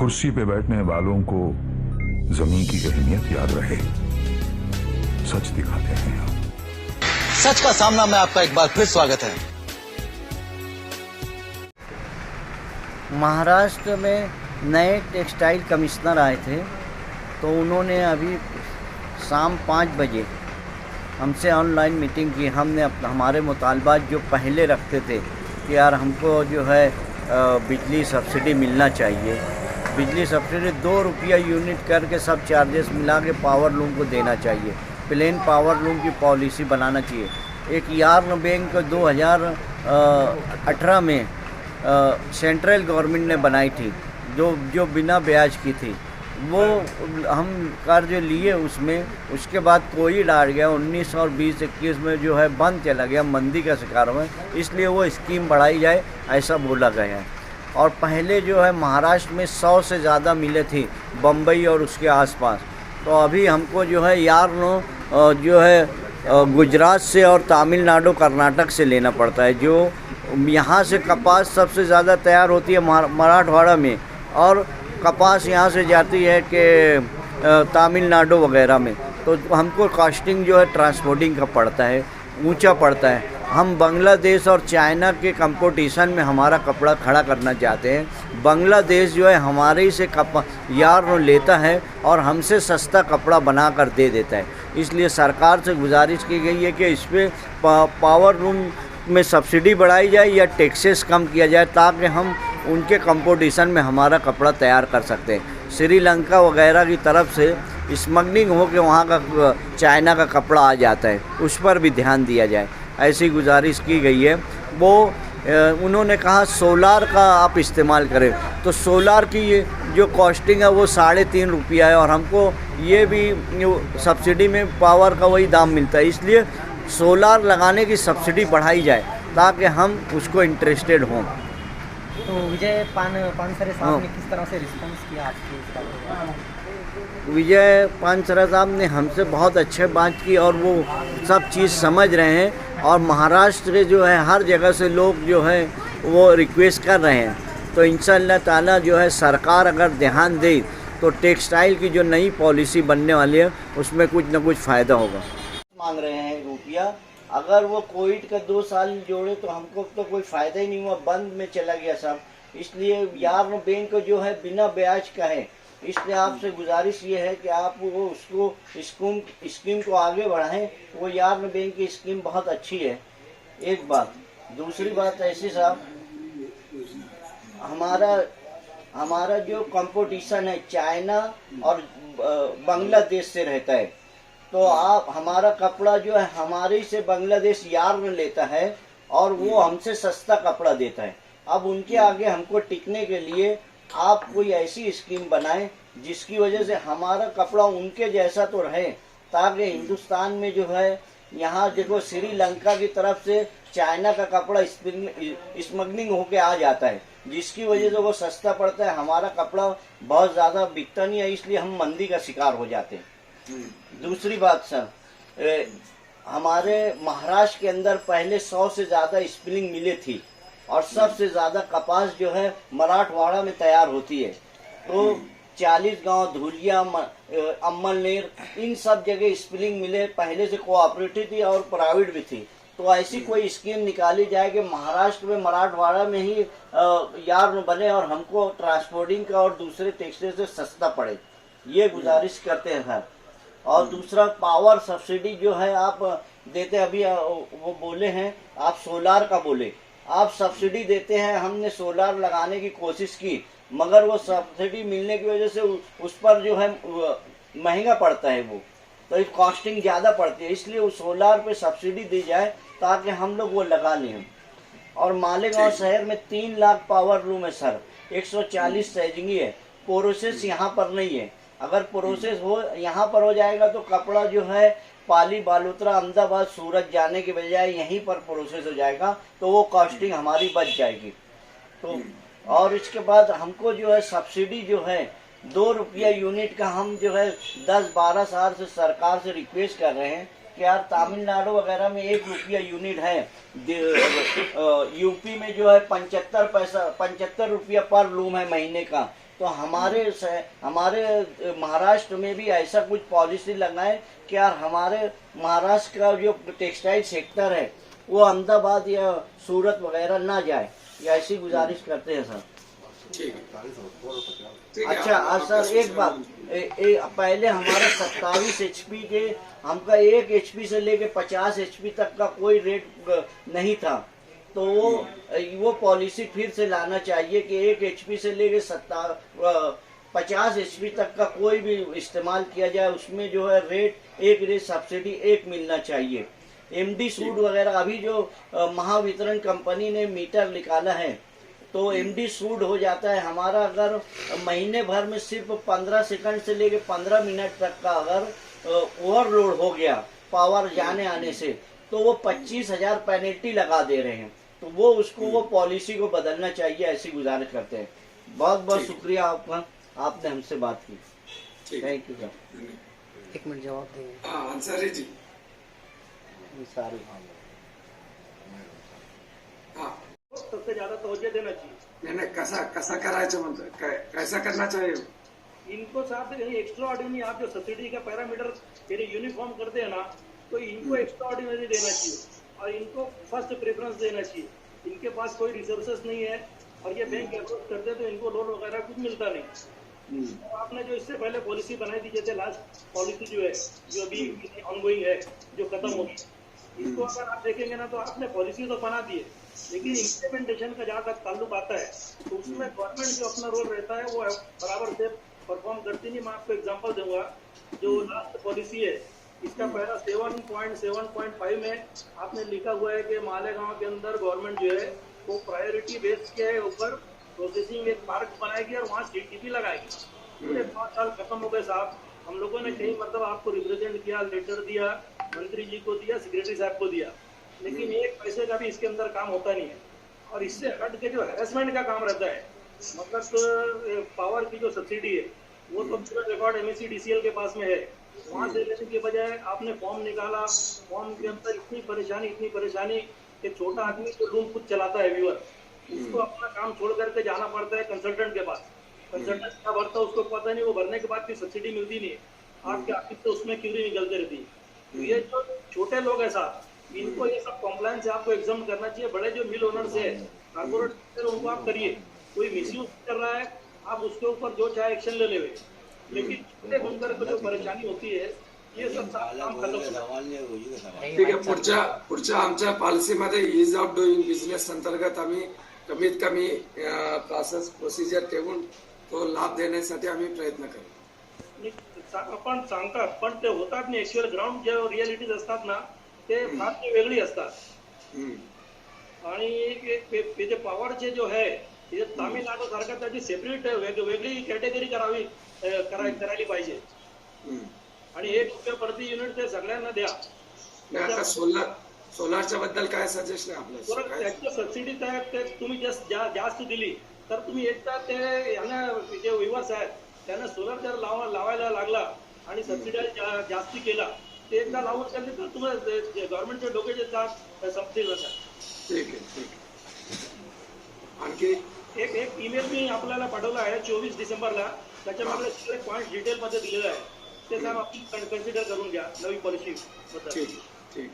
कुर्सी पे बैठने वालों को जमीन की अहमियत याद रहे, सच दिखाते हैं हम। सच का सामना में आपका एक बार फिर स्वागत है। महाराष्ट्र में नए टेक्सटाइल कमिश्नर आए थे, तो उन्होंने अभी शाम 5 बजे हमसे ऑनलाइन मीटिंग की। हमने हमारे मुतालबात जो पहले रखते थे कि यार हमको जो है बिजली सब्सिडी मिलना चाहिए, बिजली सब्सिडी 2 रुपया यूनिट करके सब चार्जेस मिला के पावर लूम को देना चाहिए, प्लेन पावर लूम की पॉलिसी बनाना चाहिए। एक यार्न बैंक 2018 में सेंट्रल गवर्नमेंट ने बनाई थी, जो बिना ब्याज की थी। वो हम कर्ज लिए उसमें, उसके बाद कोई डाल गया 19 और 20-21 में जो है बंद चला गया, मंदी का शिकार हुआ, इसलिए वो स्कीम बढ़ाई जाए ऐसा बोला गया है। और पहले जो है महाराष्ट्र में 100 से ज़्यादा मिले थी, बम्बई और उसके आसपास। तो अभी हमको जो है यार्न जो है गुजरात से और तमिलनाडु कर्नाटक से लेना पड़ता है। जो यहाँ से कपास सबसे ज़्यादा तैयार होती है मराठवाड़ा में, और कपास यहाँ से जाती है कि तमिलनाडु वगैरह में। तो हमको कॉस्टिंग जो है ट्रांसपोर्टिंग का पड़ता है, ऊंचा पड़ता है। हम बांग्लादेश और चाइना के कंपटीशन में हमारा कपड़ा खड़ा करना चाहते हैं। बांग्लादेश जो है हमारे ही से यार्न लेता है और हमसे सस्ता कपड़ा बना कर दे देता है। इसलिए सरकार से गुजारिश की गई है कि इस पर पावर लूम में सब्सिडी बढ़ाई जाए या टैक्सेस कम किया जाए, ताकि हम उनके कंपटीशन में हमारा कपड़ा तैयार कर सकते हैं। श्रीलंका वगैरह की तरफ से स्मगलिंग हो के वहाँ का चाइना का कपड़ा आ जाता है, उस पर भी ध्यान दिया जाए, ऐसी गुजारिश की गई है। वो उन्होंने कहा सोलार का आप इस्तेमाल करें, तो सोलार की ये जो कॉस्टिंग है वो 3.5 रुपया है, और हमको ये भी सब्सिडी में पावर का वही दाम मिलता है। इसलिए सोलार लगाने की सब्सिडी बढ़ाई जाए ताकि हम उसको इंटरेस्टेड हों। तो विजय पानसरे साहब ने किस तरह से रिस्पॉन्स किया आपके इस बात पर? विजय पानसरे साहब ने हमसे बहुत अच्छे बात की, और वो सब चीज़ समझ रहे हैं। और महाराष्ट्र के जो है हर जगह से लोग जो है वो रिक्वेस्ट कर रहे हैं। तो इंशाअल्लाह ताला जो है सरकार अगर ध्यान दे तो टेक्सटाइल की जो नई पॉलिसी बनने वाली है उसमें कुछ ना कुछ फ़ायदा होगा। मांग रहे हैं रुपया, अगर वो कोविड का 2 साल जोड़े तो हमको तो कोई फ़ायदा ही नहीं हुआ, बंद में चला गया सब। इसलिए यार्न बैंक जो है बिना ब्याज का है। इसलिए आपसे गुजारिश ये है कि आप वो उसको स्कीम को आगे बढ़ाएं। वो यार्न बैंक की स्कीम बहुत अच्छी है, एक बात। दूसरी बात ऐसी साहब, हमारा जो कंपटीशन है चाइना और बांग्लादेश से रहता है, तो आप हमारा कपड़ा जो है हमारे से बांग्लादेश यार्न लेता है और वो हमसे सस्ता कपड़ा देता है। अब उनके आगे हमको टिकने के लिए आप कोई ऐसी स्कीम बनाएं जिसकी वजह से हमारा कपड़ा उनके जैसा तो रहे, ताकि हिंदुस्तान में जो है यहाँ देखो श्रीलंका की तरफ से चाइना का कपड़ा स्मगलिंग होके आ जाता है, जिसकी वजह से वो सस्ता पड़ता है, हमारा कपड़ा बहुत ज़्यादा बिकता नहीं है, इसलिए हम मंदी का शिकार हो जाते हैं। दूसरी बात सर, हमारे महाराष्ट्र के अंदर पहले 100 से ज़्यादा स्पिनिंग मिले थी, और सबसे ज़्यादा कपास जो है मराठवाड़ा में तैयार होती है। तो 40 गांव, धुलिया, अम्मलनेर, इन सब जगह स्पिनिंग मिले पहले से कोऑपरेटिव थी और प्राइवेट भी थी। तो ऐसी कोई स्कीम निकाली जाए कि महाराष्ट्र में मराठवाड़ा में ही यार्न बने और हमको ट्रांसपोर्टिंग का और दूसरे टैक्सेस से सस्ता पड़े, ये गुजारिश करते हैं सर। और दूसरा पावर सब्सिडी जो है आप देते, अभी वो बोले हैं आप सोलार का बोले, आप सब्सिडी देते हैं। हमने सोलार लगाने की कोशिश की, मगर वो सब्सिडी मिलने की वजह से उस पर जो है महंगा पड़ता है, वो तो कॉस्टिंग ज़्यादा पड़ती है। इसलिए उस सोलार पे सब्सिडी दी जाए ताकि हम लोग वो लगा लें। और मालेगांव शहर में 3 लाख पावर लूम है सर, 140 सैजिंगी है। प्रोसेस यहाँ पर नहीं है। अगर प्रोसेस हो यहाँ पर हो जाएगा तो कपड़ा जो है पाली, बालोतरा, अहमदाबाद, सूरत जाने के बजाय यहीं पर प्रोसेस हो जाएगा, तो वो कॉस्टिंग हमारी बच जाएगी। तो और इसके बाद हमको जो है सब्सिडी जो है 2 रुपया यूनिट का, हम जो है 10-12 साल से सरकार से रिक्वेस्ट कर रहे हैं कि यार तमिलनाडु वगैरह में 1 रुपया यूनिट है, यूपी में जो है 75 रुपया पर लूम है महीने का, तो हमारे महाराष्ट्र में भी ऐसा कुछ पॉलिसी लगाए कि यार हमारे महाराष्ट्र का जो टेक्सटाइल सेक्टर है वो अहमदाबाद या सूरत वगैरह ना जाए, ये ऐसी गुजारिश करते हैं सर। ठीक है। अच्छा सर एक बात, पहले हमारा 27 HP के, हमका 1 HP से लेके 50 HP तक का कोई रेट नहीं था, तो वो पॉलिसी फिर से लाना चाहिए कि 1 HP से लेके 50 HP तक का कोई भी इस्तेमाल किया जाए, उसमें जो है रेट सब्सिडी एक मिलना चाहिए। MD सूट वगैरह अभी जो महावितरण कंपनी ने मीटर निकाला है, तो MD सूट हो जाता है हमारा अगर महीने भर में सिर्फ 15 सेकंड से लेके 15 मिनट तक का अगर ओवरलोड हो गया पावर जाने आने से, तो वो 25,000 पेनल्टी लगा दे रहे हैं। तो वो पॉलिसी को बदलना चाहिए, ऐसी गुजारिश करते हैं। बहुत बहुत शुक्रिया आपका, आपने हमसे बात की। Thank you sir. 1 मिनट जवाब देंगे। अंसारी जी। सारी सबसे ज्यादा तवज्जो देना चाहिए। नाही कसा करायचं म्हणतो, कैसा करना चाहिए? इनको साथ एक्स्ट्रा ऑर्डिनरी आप जो सब्सिडी का पैरामीटर यदि यूनिफॉर्म करते हैं ना, तो इनको एक्स्ट्रा ऑर्डिनरी देना चाहिए और इनको फर्स्ट प्रेफरेंस देना चाहिए। इनके पास कोई रिसोर्सेस नहीं है और ये बैंक अप्रोच करते तो इनको लोन वगैरह कुछ मिलता नहीं। तो आपने जो इससे पहले पॉलिसी बनाई थी, जैसे लास्ट पॉलिसी जो है जो अभी ऑनगोइंग है, जो खत्म होगी, इसको अगर आप देखेंगे ना तो आपने पॉलिसी तो बना दी है, लेकिन इम्प्लीमेंटेशन का जहाँ तक ताल्लुक आता है तो उसमें गवर्नमेंट जो अपना रोल रहता है वो बराबर से परफॉर्म करती नहीं। मैं आपको एग्जांपल दूंगा, जो लास्ट पॉलिसी है इसका पहला 7.7.5 में आपने लिखा हुआ है कि मालेगांव के अंदर गवर्नमेंट जो है वो प्रायोरिटी बेस के ऊपर प्रोसेसिंग एक पार्क बनाएगी और वहाँ CTP लगाएगी। पूरे 5 साल खत्म हो गए साहब, हम लोगों ने कई मतलब आपको रिप्रेजेंट किया, लेटर दिया, मंत्री जी को दिया, सेक्रेटरी साहब को दिया, लेकिन एक पैसे का भी इसके अंदर काम होता नहीं है। और इससे हट के जो हैरेसमेंट का काम रहता है, मतलब पावर की जो सब्सिडी है वो तो पूरा रिकॉर्ड MEC-DCL के पास में है, वहाँ से लेने के बजाय आपने फॉर्म निकाला, फॉर्म के अंदर इतनी परेशानी कि छोटा आदमी जो रूम खुद चलाता है व्यूअर, उसको अपना काम छोड़ करके जाना पड़ता है कंसल्टेंट के पास। कंसल्टेंट क्या भरता है उसको पता नहीं, वो भरने के बाद भी सब्सिडी मिलती नहीं है, आपके ऑफिस से उसमें क्यूरी निकलते रहती है। तो ये जो छोटे लोग हैं साहब, इनको ये सब कॉम्प्लायंस से आपको एग्जाम करना चाहिए। बड़े जो मिल ओनर्स है, कॉर्पोरेट, उनको आप करिए, कोई मिसयूज कर रहा है आप उसके ऊपर जो चाहे एक्शन ले लेवे, लेकिन छोटे बनकर को जो परेशानी होती है ये सब काम खत्म होता है। ठीक आहे। पुढच्या आमच्या पॉलिसीमध्ये इज ऑफ डुईंग बिझनेस अंतर्गत आम्ही कमीत कमी प्रोसिजर ठेवून तो लाभ देण्यासाठी आम्ही प्रयत्न करू। आपण सांगतात पण ते होतात नाही, ऍक्च्युअल ग्राउंड जे रियालिटीज असतात ना ते फार वेगळी असतात। आणि जे पॉवरचे जो है तामिळनाडू सारखं त्याची सेपरेट वेगळी कॅटेगरी करायला पाहिजे आणि ₹1 प्रति युनिट ते सगळ्यांना द्या। आता सोलारच्या बद्दल काय सजेशन आहे आपलं? त्याच्या सबसिडी ते तुम्ही जास्त दिली तर तुम्ही एकदा ते यांना जे व्ह्युअर्स आहेत त्यांना सोलर जर लावायला लागला आणि सबसिडी जास्ती केला ते एकदा लावून त्यांनी तर तुम्हाला गव्हर्नमेंटचे डोके संपतील जातात। ठीक आहे। आणखी एक ईमेल मी आपल्याला पाठवला आहे 24 डिसेंबरला, त्याच्यामध्ये सगळे पॉईंट डिटेल मध्ये दिलेले आहे, ते साहेब आपण कन्सिडर करून घ्या नवी पॉलिसी बद्दल। ठीक।